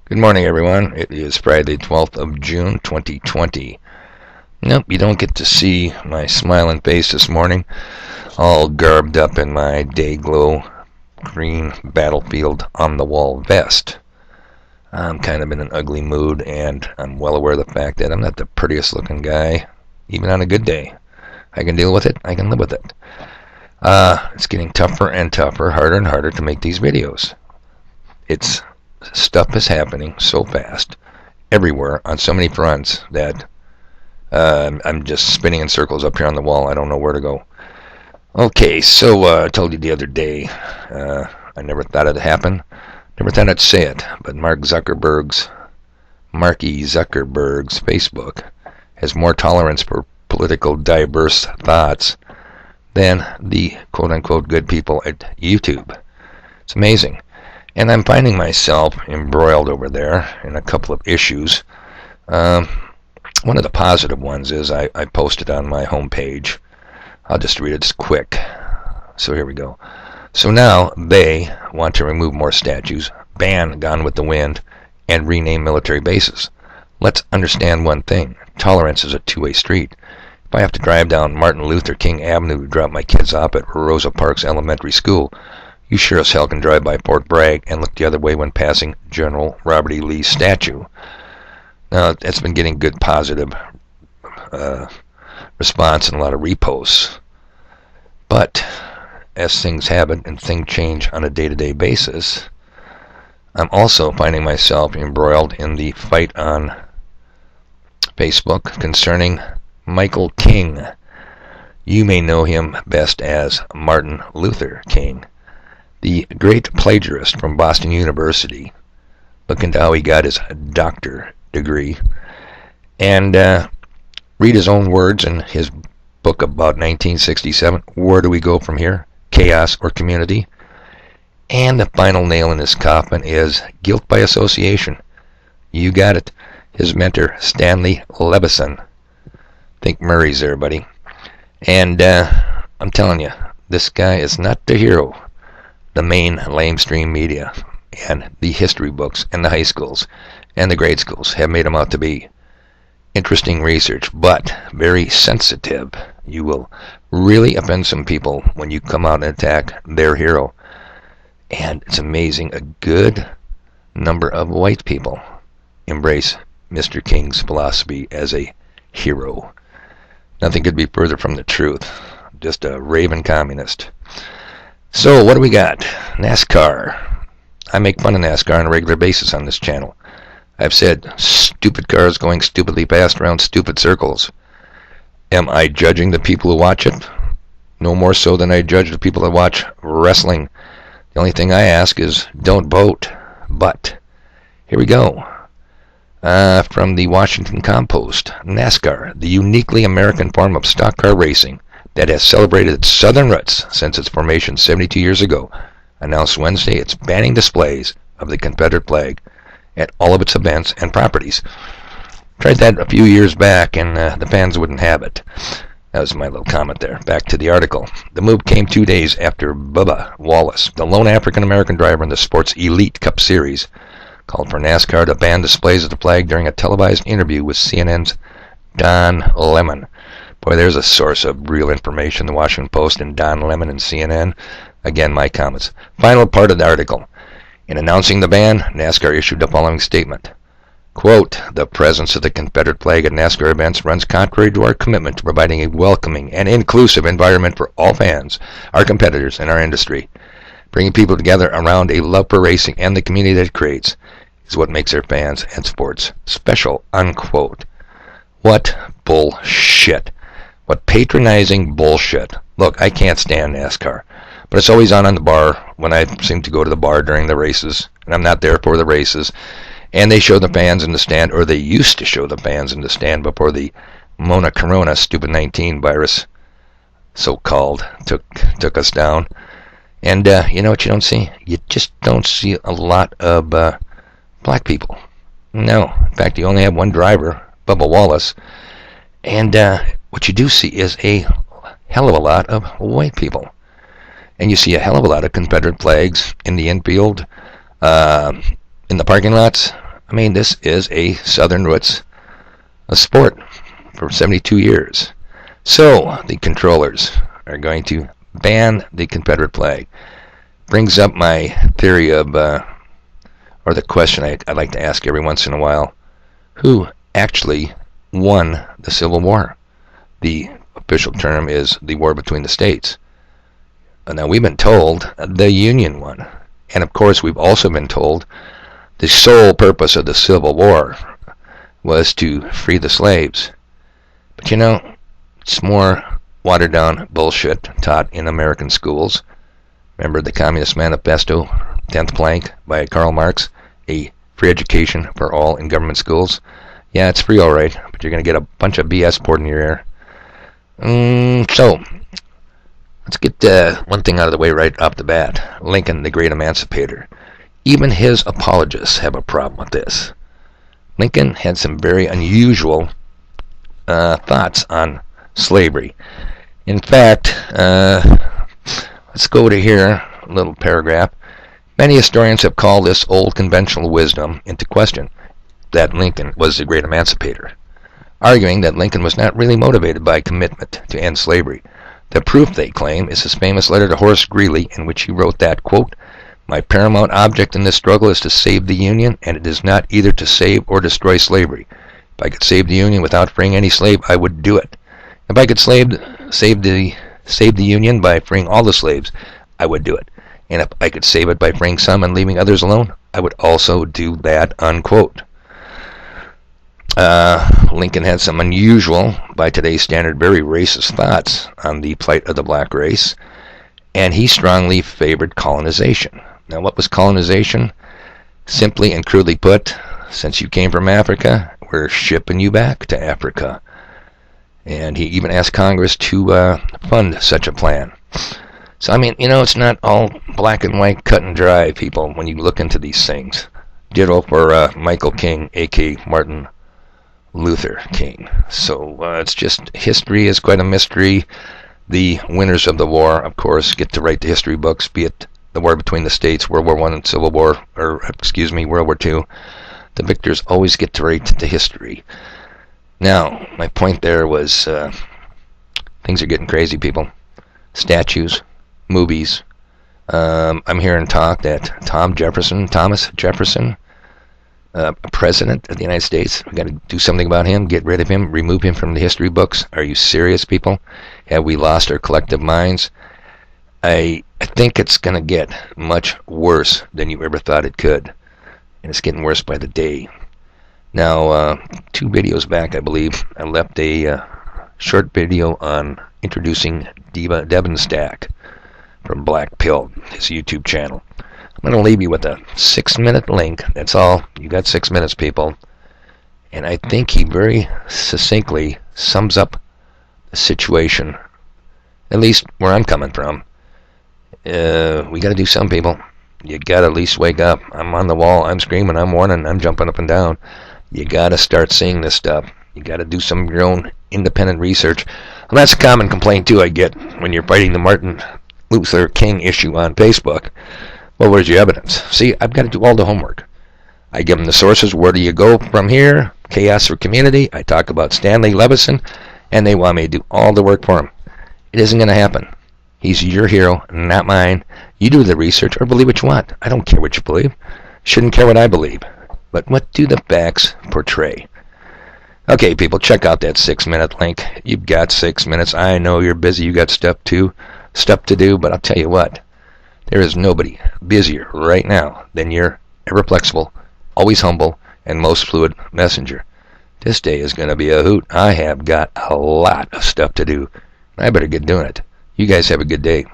Good morning, everyone. It is Friday, 12th of June, 2020. Nope, you don't get to see my smiling face this morning, all garbed up in my Day-Glo green Battlefield on-the-wall vest. I'm kind of in an ugly mood, and I'm well aware of the fact that I'm not the prettiest looking guy, even on a good day. I can deal with it. I can live with it. It's getting tougher and tougher, harder and harder to make these videos. Stuff is happening so fast everywhere on so many fronts that I'm just spinning in circles up here on the wall. I don't know where to go. Okay, so I told you the other day, I never thought it'd happen. Never thought I'd say it, but Marky Zuckerberg's Facebook has more tolerance for political diverse thoughts than the quote-unquote good people at YouTube. It's amazing. And I'm finding myself embroiled over there in a couple of issues. One of the positive ones is I posted on my homepage. I'll just read it just quick. So here we go. So now they want to remove more statues, ban Gone with the Wind, and rename military bases. Let's understand one thing. Tolerance is a two-way street. If I have to drive down Martin Luther King Avenue to drop my kids off at Rosa Parks Elementary School, you sure as hell can drive by Fort Bragg and look the other way when passing General Robert E. Lee's statue. Now, that's been getting good positive response and a lot of reposts. But as things have it and things change on a day-to-day basis, I'm also finding myself embroiled in the fight on Facebook concerning Michael King. You may know him best as Martin Luther King, the great plagiarist from Boston University. Look into how he got his doctor degree. And read his own words in his book about 1967, Where Do We Go From Here? Chaos or Community? And the final nail in his coffin is guilt by association. You got it. His mentor, Stanley Levison. Think Murray's there, buddy. And I'm telling you, this guy is not the hero the main lamestream media and the history books and the high schools and the grade schools have made him out to be. Interesting research, but very sensitive. You will really offend some people when you come out and attack their hero. And it's amazing, a good number of white people embrace Mr. King's philosophy as a hero. Nothing could be further from the truth. Just a raving communist. So, what do we got? NASCAR. I make fun of NASCAR on a regular basis on this channel. I've said stupid cars going stupidly fast around stupid circles. Am I judging the people who watch it? No more so than I judge the people that watch wrestling. The only thing I ask is don't vote. But here we go. From the Washington Compost, NASCAR, the uniquely American form of stock car racing that has celebrated its southern roots since its formation 72 years ago, announced Wednesday it's banning displays of the Confederate flag at all of its events and properties. Tried that a few years back, and the fans wouldn't have it. That was my little comment there. Back to the article. The move came 2 days after Bubba Wallace, the lone African-American driver in the sport's Elite Cup Series, called for NASCAR to ban displays of the flag during a televised interview with CNN's Don Lemon. Boy, there's a source of real information, the Washington Post and Don Lemon and CNN. Again, my comments. Final part of the article. In announcing the ban, NASCAR issued the following statement. Quote, the presence of the Confederate flag at NASCAR events runs contrary to our commitment to providing a welcoming and inclusive environment for all fans, our competitors, and our industry. Bringing people together around a love for racing and the community that it creates is what makes our fans and sports special, unquote. What bullshit. What patronizing bullshit. Look, I can't stand NASCAR, but it's always on the bar when I seem to go to the bar during the races, and I'm not there for the races. And they show the fans in the stand, or they used to show the fans in the stand before the Mona Corona stupid 19 virus, so-called, took us down. And you know what you don't see? You just don't see a lot of black people. No. In fact, you only have one driver, Bubba Wallace. And what you do see is a hell of a lot of white people. And you see a hell of a lot of Confederate flags in the infield, in the parking lots, I mean, this is a Southern roots a sport for 72 years. So the controllers are going to ban the Confederate flag. Brings up my theory of, or the question I like to ask every once in a while, who actually won the Civil War? The official term is the war between the states. Now, we've been told the Union won. And of course, we've also been told the sole purpose of the Civil War was to free the slaves. But you know, it's more watered down bullshit taught in American schools. Remember the Communist Manifesto, 10th plank by Karl Marx, a free education for all in government schools? Yeah, it's free, all right, but you're going to get a bunch of BS poured in your ear. So, let's get one thing out of the way right off the bat. Lincoln, the great emancipator. Even his apologists have a problem with this. Lincoln had some very unusual thoughts on slavery. In fact, let's go to here, a little paragraph. Many historians have called this old conventional wisdom into question, that Lincoln was the great emancipator, arguing that Lincoln was not really motivated by commitment to end slavery. The proof, they claim, is his famous letter to Horace Greeley, in which he wrote that, quote, "My paramount object in this struggle is to save the Union, and it is not either to save or destroy slavery. If I could save the Union without freeing any slave, I would do it. If I could save the Union by freeing all the slaves, I would do it. And if I could save it by freeing some and leaving others alone, I would also do that," unquote. Lincoln had some unusual, by today's standard, very racist thoughts on the plight of the black race, and he strongly favored colonization. Now, what was colonization? Simply and crudely put, since you came from Africa, we're shipping you back to Africa. And he even asked Congress to fund such a plan. So, I mean, you know, it's not all black and white, cut and dry, people, when you look into these things. Ditto for Michael King, a.k.a. Martin Luther King. So it's just, history is quite a mystery. The winners of the war, of course, get to write the history books, be it the war between the states, World War I and Civil War, or World War II. The victors always get to write the history. Now, my point there was things are getting crazy, people. Statues, movies. I'm hearing talk that Thomas Jefferson, President of the United States, we got to do something about him, get rid of him, remove him from the history books. Are you serious, people? Have we lost our collective minds? I think it's going to get much worse than you ever thought it could. And it's getting worse by the day. Now, 2 videos back, I believe, I left a short video on introducing Devin Stack from Black Pill, his YouTube channel. I'm going to leave you with a 6-minute link. That's all. You got 6 minutes, people. And I think he very succinctly sums up the situation, at least where I'm coming from. We got to do something, people. You got to at least wake up. I'm on the wall. I'm screaming. I'm warning. I'm jumping up and down. You got to start seeing this stuff. You got to do some of your own independent research. And that's a common complaint, too, I get when you're fighting the Martin Luther King issue on Facebook. Well, where's your evidence? See, I've got to do all the homework. I give them the sources. Where do you go from here? Chaos or Community. I talk about Stanley Levison, and they want me to do all the work for him. It isn't going to happen. He's your hero, not mine. You do the research or believe what you want. I don't care what you believe. Shouldn't care what I believe. But what do the facts portray? Okay, people, check out that 6-minute link. You've got 6 minutes. I know you're busy. You got stuff to do, but I'll tell you what. There is nobody busier right now than your ever-flexible, always humble, and most fluid messenger. This day is going to be a hoot. I have got a lot of stuff to do. I better get doing it. You guys have a good day.